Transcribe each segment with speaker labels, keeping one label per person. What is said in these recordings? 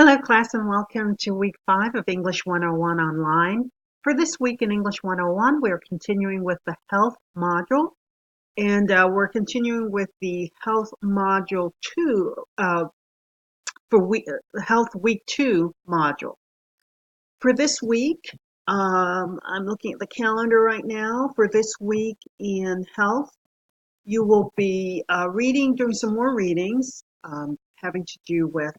Speaker 1: Hello, class, and welcome to week 5 of English 101 online. For this week in English 101, we're continuing with the health module, and we're continuing with the health module 2 for health week 2 module. For this week, I'm looking at the calendar right now. For this week in health, you will be doing some more readings having to do with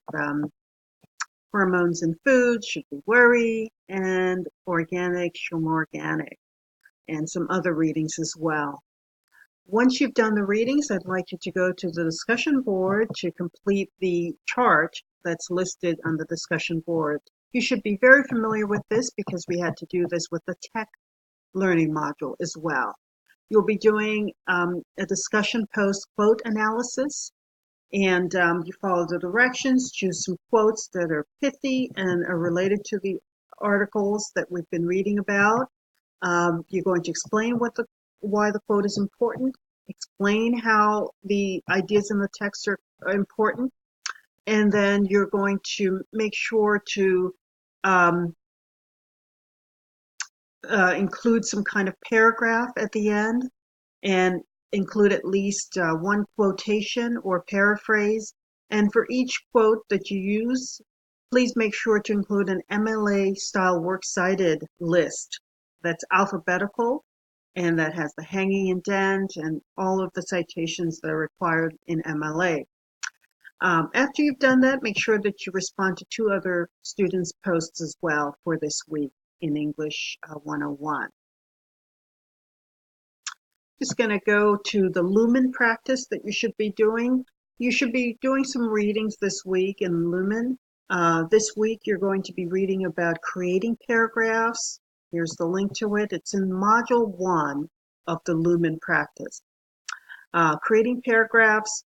Speaker 1: hormones in food, should we worry, and organic, show more organic, and some other readings as well. Once you've done the readings, I'd like you to go to the discussion board to complete the chart that's listed on the discussion board. You should be very familiar with this because we had to do this with the tech learning module as well. You'll be doing a discussion post quote analysis, and you follow the directions, choose some quotes that are pithy and are related to the articles that we've been reading about. You're going to explain why the quote is important, explain how the ideas in the text are important, and then you're going to make sure to include some kind of paragraph at the end and include at least one quotation or paraphrase. And for each quote that you use, please make sure to include an MLA style works cited list that's alphabetical and that has the hanging indent and all of the citations that are required in MLA. After you've done that, make sure that you respond to 2 other students' posts as well for this week in English 101. Just going to go to the Lumen practice that you should be doing. You should be doing some readings this week in Lumen. This week you're going to be reading about creating paragraphs. Here's the link to it. It's in Module 1 of the Lumen practice. Creating paragraphs,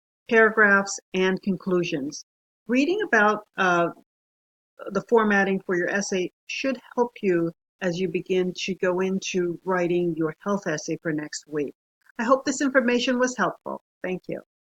Speaker 1: and conclusions. Reading about the formatting for your essay should help you as you begin to go into writing your health essay for next week. I hope this information was helpful. Thank you.